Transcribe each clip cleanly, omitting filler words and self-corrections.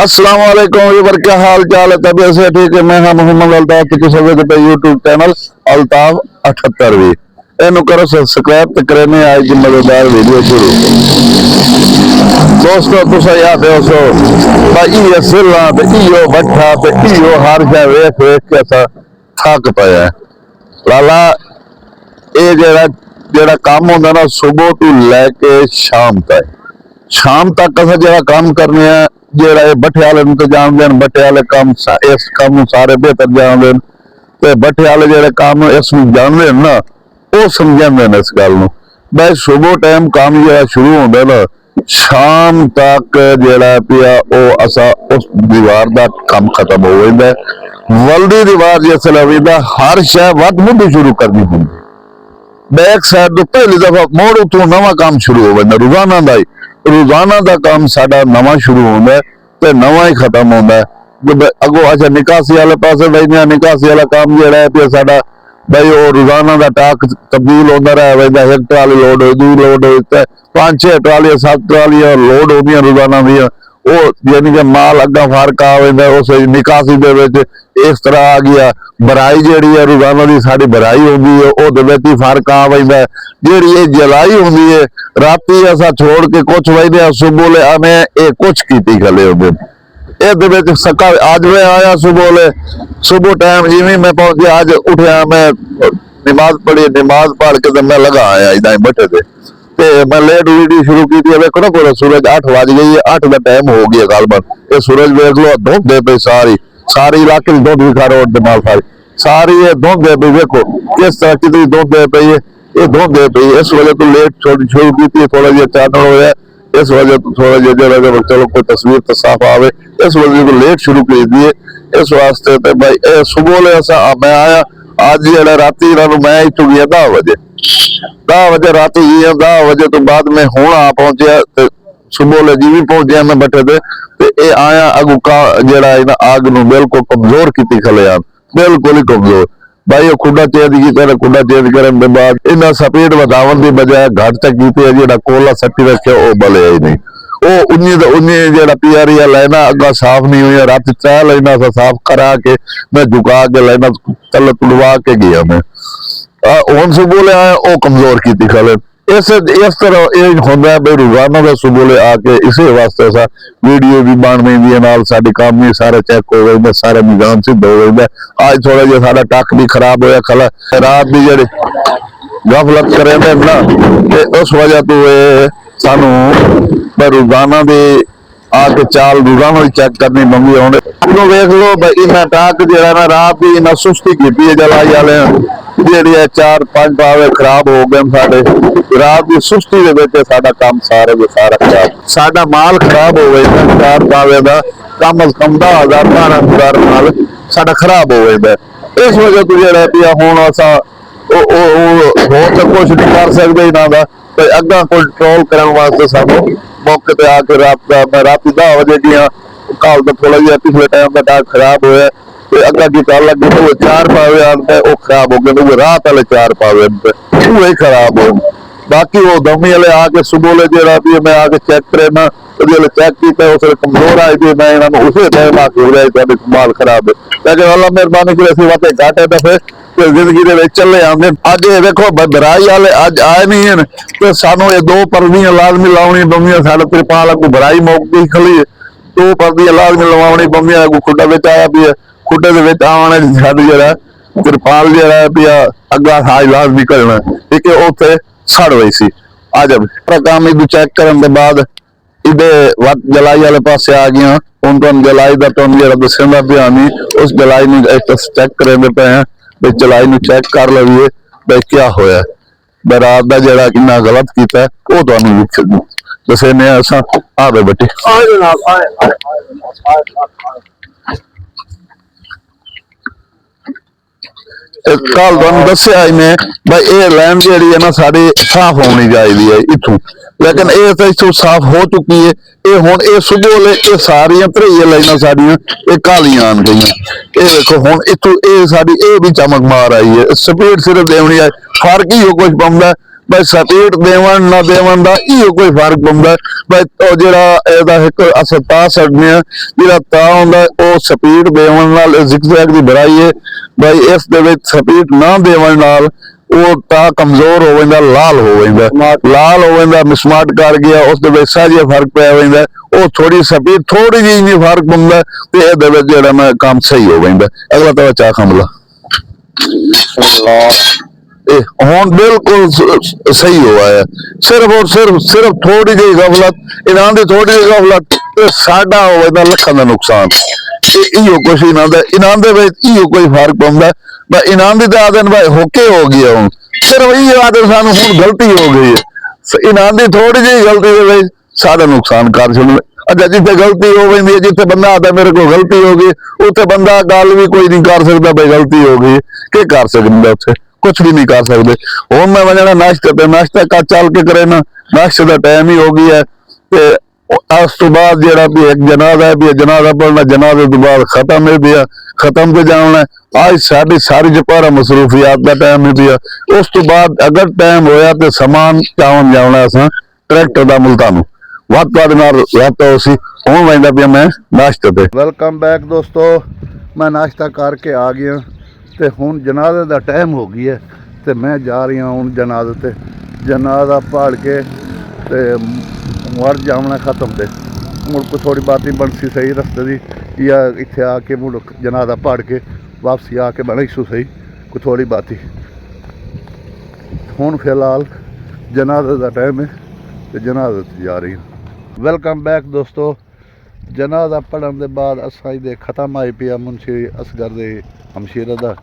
अस्सलाम वालेकुम व्यूअर, क्या हाल चाल है? तबीयत से ठीक है? मैं हाँ मोहम्मद अल्ताफ की पे यूट्यूब चैनल अल्ताफ 78 इनू करो सब्सक्राइब तो करने आज की मजेदार वीडियो शुरू। दोस्तों तुम याद हो सो भाई सिला ते इयो भट्ठा ते इयो हर जा वेख वेख के असा थक पाया लाला। ये जेड़ा काम होंदा ना सुबह तू लैके शाम तक असा जेड़ा काम करने हैं जेड़ा ये भट्ठे वाले तो जानते हैं। भट्ठे वाले काम इस काम सारे बेहतर जानते हैं ते भट्ठे वाले जेड़े काम इस जानते हैं ना वो समझाते हैं इस गल। भाई सुबह टाइम काम जो शुरू होंगे ना शाम तक जेड़ा पिया वो असा उस दीवार का काम खत्म हो जाता है। वल्दी दीवार जिसले होता हर शय वध मुद्दी शुरू करनी होंगी। बैक साइड तो पहली दफा मोड़ उतों नवा काम शुरू हो जाता। रोजाना का काम साडा नवा शुरू होता है तो नवा ही खत्म होता है। अगो अच्छा निकासी वाले पास बैठने निकासी वाला काम जो है साडा भाई वो रोजाना का टाक तब्दील होता रहा वैदा। एक ट्राली लोड हो दूर लोड हो 5-6 ट्रालियां 7 ट्रालियां लोड होंगी रोजाना दियां। वो यानी कि माल अग्गा फर्क आ उस निकासी दे इस तरह आ गया। भराई जी है रोजाना की साड़ी भराई होती है वो फर्क आ पैदा। जी जलाई होती है राती असा छोड़ के कुछ वजह सुबह ले आने ये कुछ की खले होंगे। आज मैं आया सुबह टाइम जिम्मे मैं पहुंचे आज उठा मैं नमाज पढ़ी नमाज पढ़ के तो मैं लगा आया इदा बैठे थे मैं लेट वीडियो शुरू की थी। देखो ना पूरा सूरज 8 बज गई है 8 का टाइम हो गया गालबन। ये सूरज देख लो धुंध दे पे सारी इलाके में धुंध दिखा रोड माल सारी ये धुंध दे पे। देखो किस तरह की धुंध दे पे ये धुंध दे पे। इस वजह तो लेट शुरू की थी थोड़ा जहा चानन हो गया इस वजह तो थोड़ा जगह चलो कोई तस्वीर तो साफ आवे इस वजह को लेट शुरू कर दिए। इस वास्ते तो भाई सुबह ले मैं आया आज जरा राती मैं इतों गया 10 बजे राती 10 बजे तो बाद में हूं आ पहुंचा सुबह ले जी भी पहुंचा मैं बैठे थे आया अगू का जरा आग न बिल्कुल कमजोर की खले बिल्कुल ही कमजोर। भाई वो खुडा चेंज किया खुडा चेंज करने के बाद इन्हें स्पीड वधावन की बजाय घट तक की जो कोला सट्टी रखे वो बले ही नहीं। वो उन्नी जो पीआरिया लाइना अगा साफ नहीं हुई रात 4 लाइना साफ करा के मैं झुका के लाइना तल तुड़वा के गया मैं हूं सुबह ले आया वो कमजोर की खले। इस तरह यह होंगे भाई रोजाना का सुबह ले आके इसी वास्ते सा वीडियो भी बन रही नाल साडी काम भी सारे चेक हो गए सारे निजाम सिद्ध हो गए। आज थोड़ा जिहा साडा टक भी खराब होया खला रात भी जेडे गफलत करे ना उस वजह तो सानू रोजाना दे आके चाल रोजाना चेक करनी मंगी आने वेख लो भाई इन्ना टाक जरा ना रात भी इन्ना सुस्ती की जलाई वाले जी 4-5 पावे खराब हो गए साडे रात की सुस्ती साडा काम सारे के सारा खराब साडा माल खराब हो गया 4 पावे का कम अज कम 10,000-12,000 माल साडा खराब हो गया। इस वजह तो जरा पिया हूं असा हो तो कुछ नहीं कर सकते इन्हों का अग्गा कंट्रोल करने वास्ते सानू मौके पर आके मैं रात 10 बजे गया कल तो थोड़ा जहा पिछले टाइम का टाक खराब होया अग्गा की कल लगे तो 4 पावे आते वो खराब हो गए तो रात वाले 4 पावे वो खराब हो। बाकी वो दमी वाले आके सुबह ले जरा भी मैं आके चेक करे ना जो चेक किया उस कमजोर आई थी मैं इन्होंने उसे टाइम आके हो जाए माल खराब है लेकिन अल्लाह मेहरबानी की ऐसी बातें घट है दफे जिंदगी के चले आते। अज देखो भराई वाले अज आए नहीं है तो सानू ये 2 परदियां लाजमी लाउनी पौंदियां साडे तिरपाल अगू भराई मौकी खली 2 परदियां लाजमी लवानी पौंदियां अगू खुडा विच आया भी खुडे दे आने साडी जरा तिरपाल जरा पिया अग्गा हाज लाजमी करना ठीक है उत्थे सड़ गई सी। आज काम इधर चेक करने के बाद इधे वत जलाई वाले पास आ गया हूं तुम जलाई का तुम जरा दसन का ध्यान नहीं उस जलाई चेक करेंगे पे हैं जलाई न चेक कर लवीए भाई क्या होया रात का जरा इन्ना गलत किया वो तुम दसने आ गए बेटे कल तुम दसिया इन्हें भाई ये लैन जी है ना साड़ी साफ होनी चाहिए इथों लेकिन ये तो इथों साफ हो चुकी है। ये हुण ये सुबह ले ये सारियां धरैया लाइना साड़ियां ये कालियां आन गई ये देखो हुण इथों ये साड़ी ये भी चमक मार आई है स्पीड सिर्फ देनी है फर्क ही हो कुछ पाउंदा ਬਈ ਸਪੀਡ ਦੇਵਣ ਨਾ ਦੇਵਣ ਦਾ ਇਹੋ ਕੋਈ ਫਰਕ ਪੈਂਦਾ। ਬਈ ਉਹ ਜਿਹੜਾ ਇਹਦਾ ਇੱਕ ਅਸਤਾ ਛੱਡਨੇ ਆ ਜਿਹੜਾ ਤਾਂ ਹੁੰਦਾ ਉਹ ਸਪੀਡ ਦੇਵਣ ਨਾਲ ਜ਼ਿਗਜ਼ੈਗ ਦੀ ਬੜਾਈ ਹੈ। ਬਈ ਇਸ ਦੇ ਵਿੱਚ ਸਪੀਡ ਨਾ ਦੇਵਣ ਨਾਲ ਉਹ ਤਾਂ ਕਮਜ਼ੋਰ ਹੋ ਜਾਂਦਾ, ਲਾਲ ਹੋ ਜਾਂਦਾ, ਮਿਸਮਾਰਟ ਕਰ ਗਿਆ, ਉਸ ਦੇ ਵਿੱਚ ਸਾਜਾ ਫਰਕ ਪਿਆ ਜਾਂਦਾ। ਉਹ ਥੋੜੀ ਸਪੀਡ ਥੋੜੀ ਜਿਹੀ ਨਹੀਂ ਫਰਕ ਪੈਂਦਾ ਤੇ ਇਹਦੇ ਵਿੱਚ ਜਿਹੜਾ ਮੈਂ ਕੰਮ ਸਹੀ ਹੋ ਜਾਂਦਾ। ਅਗਲਾ ਤਾਂ ਚਾਹ ਖਮਲਾ ਹੁਣ ਬਿਲਕੁਲ ਸਹੀ ਹੋਇਆ ਹੈ। ਸਿਰਫ ਔਰ ਸਿਰਫ ਥੋੜੀ ਜਿਹੀ ਗਫਲਤ ਇਹਨਾਂ ਦੀ, ਥੋੜੀ ਜਿਹੀ ਗਫਲਤ ਤੇ ਸਾਡਾ ਹੋ ਜਾਂਦਾ ਲੱਖਾਂ ਦਾ ਨੁਕਸਾਨ। ਇਹੋ ਕੁਛ ਇਹਨਾਂ ਦੇ ਵਿੱਚ ਇਹੋ ਕੋਈ ਫਰਕ ਪੈਂਦਾ। ਇਹਨਾਂ ਦੀ ਤਾਂ ਆਦਤ ਭਾਈ ਹੋਕੇ ਹੋ ਗਈ ਹੁਣ, ਸਿਰਫ ਇਹ ਆਦਤ ਸਾਨੂੰ ਹੁਣ ਗਲਤੀ ਹੋ ਗਈ ਹੈ। ਇਹਨਾਂ ਦੀ ਥੋੜੀ ਜਿਹੀ ਗਲਤੀ ਦੇ ਵਿੱਚ ਸਾਡਾ ਨੁਕਸਾਨ ਕਰ ਛੱਡਣਾ। ਅੱਛਾ ਜਿੱਥੇ ਗਲਤੀ ਹੋ ਗਈ, ਜਿੱਥੇ ਬੰਦਾ ਆਦਾ ਮੇਰੇ ਕੋਲ ਗਲਤੀ ਹੋ ਗਈ, ਉੱਥੇ ਬੰਦਾ ਗੱਲ ਵੀ ਕੋਈ ਨਹੀਂ ਕਰ ਸਕਦਾ ਬਈ ਗਲਤੀ ਹੋ ਗਈ। ਕੀ ਕਰ ਸਕਦਾ ਉੱਥੇ? ਕੁਛ ਵੀ ਨਹੀਂ ਕਰ ਸਕਦੇ। ਹੁਣ ਮੈਂ ਵਜਣਾ ਨਾਸ਼ਤੇ ਤੇ, ਨਾਸ਼ਤਾ ਕਾ ਚੱਲ ਕੇ ਕਰੇ ਨਾ, ਨਾਸ਼ਤੇ ਦਾ ਟਾਈਮ ਹੀ ਹੋ ਗਈ ਹੈ। ਤੇ ਉਸ ਤੋਂ ਬਾਅਦ ਜਿਹੜਾ ਵੀ ਇੱਕ ਜਨਾਜ਼ਾ ਹੈ, ਵੀ ਜਨਾਜ਼ਾ ਪੜਨਾ, ਜਨਾਜ਼ੇ ਤੋਂ ਬਾਅਦ ਖਤਮ ਹੈ ਪਿਆ, ਖਤਮ ਤੇ ਜਾਣਾ। ਅੱਜ ਸਾਡੀ ਸਾਰੀ ਜਪਾਰਾ ਮਸਰੂਫੀਆਤ ਦਾ ਟਾਈਮ ਹੀ ਪਿਆ। ਉਸ ਤੋਂ ਬਾਅਦ ਅਗਰ ਟਾਈਮ ਹੋਇਆ ਤੇ ਸਮਾਨ ਚਾਵਨ ਜਾਣਾ ਅਸਾਂ ਟਰੈਕਟਰ ਦਾ ਮੁਲਤਾਨ ਵੱਧ ਤੁਹਾਡੇ ਨਾਲ ਰਹਿਤਾ ਸੀ। ਹੁਣ ਵੈਂਦਾ ਪਿਆ ਮੈਂ ਨਾਸ਼ਤੇ ਤੇ। ਵੈਲਕਮ ਬੈਕ ਦੋਸਤੋ, ਮੈਂ ਨਾਸ਼ਤਾ ਕਰਕੇ ਆ ਗਿਆ ਤੇ ਹੁਣ ਜਨਾਜ਼ੇ ਦਾ ਟਾਈਮ ਹੋ ਗਈ ਹੈ ਤੇ ਮੈਂ ਜਾ ਰਹੀ ਹਾਂ ਹੁਣ ਜਨਾਜ਼ੇ ਤੇ। ਜਨਾਜ਼ਾ ਪੜ ਕੇ ਤੇ ਮਰ ਜਾਵਣਾ ਖਤਮ ਤੇ ਮੁੜ ਕੋ ਥੋੜੀ ਬਾਤ ਹੀ ਬਣਸੀ ਸਹੀ ਰਸਤੇ ਦੀ, ਜਾਂ ਇੱਥੇ ਆ ਕੇ ਮੁੜ ਜਨਾਜ਼ਾ ਪੜ ਕੇ ਵਾਪਸੀ ਆ ਕੇ ਬਣੀ ਸੂ ਸਹੀ ਕੋ ਥੋੜੀ ਬਾਤ ਹੀ। ਹੁਣ ਫਿਲਹਾਲ ਜਨਾਜ਼ੇ ਦਾ ਟਾਈਮ ਹੈ ਤੇ ਜਨਾਜ਼ੇ ਤੇ ਜਾ ਰਹੀ ਹਾਂ। ਵੈਲਕਮ ਬੈਕ ਦੋਸਤੋ, ਜਨਾਜ਼ਾ ਪੜਨ ਦੇ ਬਾਅਦ ਅਸਾਂ ਇਹਦੇ ਖਤਮ ਆਈ ਪਿਆ ਮੁਨਸ਼ੀ ਅਸਗਰ ਦੇ ਹਮਸ਼ੀਰੇ ਦਾ।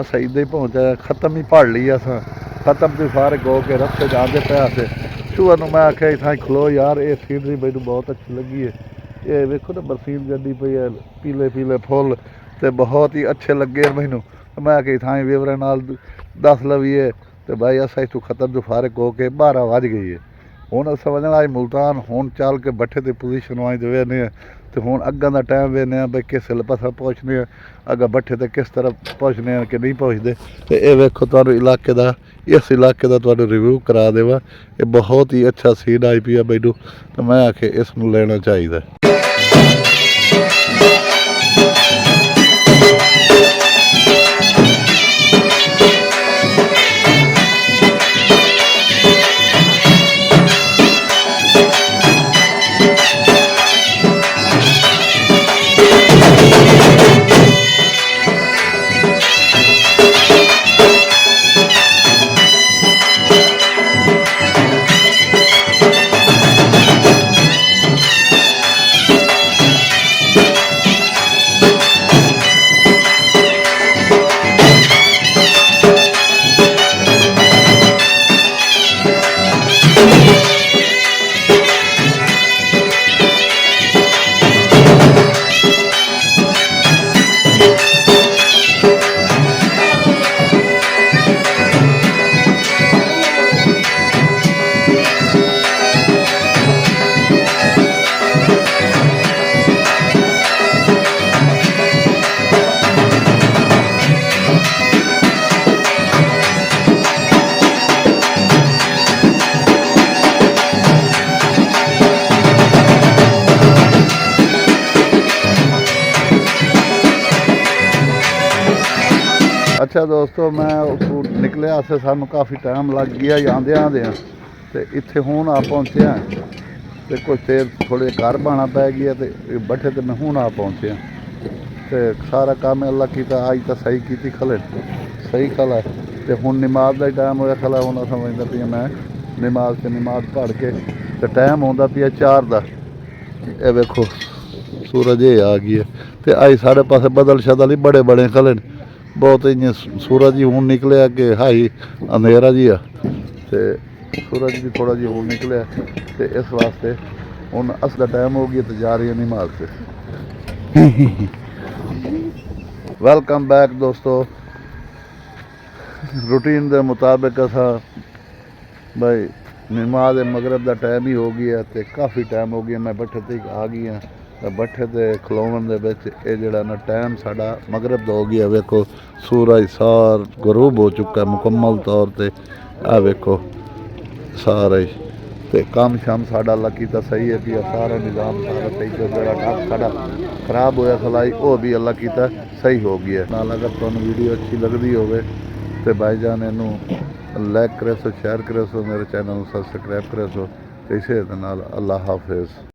ਅਸਾਂ ਇੱਦਾਂ ਹੀ ਪਹੁੰਚਿਆ, ਖਤਮ ਹੀ ਪੜ ਲਈ ਅਸਾਂ। ਖਤਮ ਤੋਂ ਫਾਰਗ ਹੋ ਕੇ ਰਸਤੇ ਜਾਂਦੇ ਪਿਆ ਸੇ। ਸੁਬਹ ਨੂੰ मैं आख्या इतना खलो यार, ये सीनरी मैनू बहुत अच्छी लगी है। ये वेखो ना बरसीन जल्दी पई है, पीले पीले फुल तो बहुत ही अच्छे लगे मैनू। मैं आख्या इतना वेवरे नाल दस लवीए तो भाई असा इतों खत्म जो फारग हो के 12 बज गई है। हुण अस वजना आज मुल्तान, हुण चल के बट्ठे की पोजीशन वाई दे वेने तो हुण अग्गां दा टाइम वेने भाई किस पासा पहुँचने, अग्गा बट्ठे ते किस तरह पहुँचने कि नहीं पहुँचते। तो ये वेखो तुहानू इलाके का, इस इलाके का तुहानू रिव्यू करा देवा। ये बहुत ही अच्छा सीन आई पी है मैनू, तो मैं आखे इसनू लेना चाहिए। अच्छा दोस्तों, मैं उसको निकलिया से सानू काफ़ी टाइम लग गया आंदे आंदे तो इत्थे हुण आ पहुँचे तो कुछ देर थोड़े घर बाना पै गया तो बैठे तो मैं हुण आ पहुँचे तो सारा काम अल्लाह कीता। आज तो सही की खले सही खला तो हुण नमाज का टाइम होया खला। हुण समझदा पिया मैं नमाज पढ़ के तो टाइम आउंदा पिया 4 का। ये वेखो सूरज ये आ गई है तो आज साढ़े पासे बदल शदल ही बड़े बड़े खले, बहुत इं सूरज ही हूँ निकलिया कि हाई अंधेरा जी आ तो सूरज भी थोड़ा जी हूँ निकलिया तो इस वास्ते हूँ अस का टाइम हो गया तो जा रही है नमाज से। वेलकम बैक दोस्तों, रूटीन के मुताबिक असा भाई नमाज मगरब का टाइम ही हो गया तो काफ़ी टाइम हो गया। मैं बट्ठे ते आ गई हाँ तो बट्ठे ते खलोवन दे विच ये जिहड़ा ना टाइम साडा मगरब दा हो गया। वेखो सूरज सार गरूब हो चुका है मुकम्मल तौर पर। आ वेखो ਸਾਰਾ ਹੀ ਤੇ ਕੰਮ ਸ਼ਾਮ ਸਾਡਾ ਅੱਲਾ ਕੀਤਾ ਸਹੀ ਹੈ ਕਿ ਸਾਰਾ ਨਿਜ਼ਾਮ ਸਾਰਾ ਸਹੀ ਚੱਲ ਰਿਹਾ ਕੰਮ ਸਾਡਾ ਖਰਾਬ ਹੋਇਆ ਸਲਾਈ ਉਹ ਵੀ ਅੱਲਾ ਕੀਤਾ ਸਹੀ ਹੋ ਗਿਆ ਨਾਲ ਅਗਰ ਤੁਹਾਨੂੰ ਵੀਡੀਓ ਅੱਛੀ ਲੱਗਦੀ ਹੋਵੇ ਤੇ ਭਾਈਜਾਨ ਇਹਨੂੰ ਲਾਈਕ ਕਰਿਓ ਸ਼ੇਅਰ ਕਰਿਓ ਮੇਰੇ ਚੈਨਲ ਨੂੰ ਸਬਸਕ੍ਰਾਈਬ ਕਰਿਓ ਤੇ ਇਸੇ ਦੇ ਨਾਲ ਅੱਲਾ ਹਾਫਿਜ਼।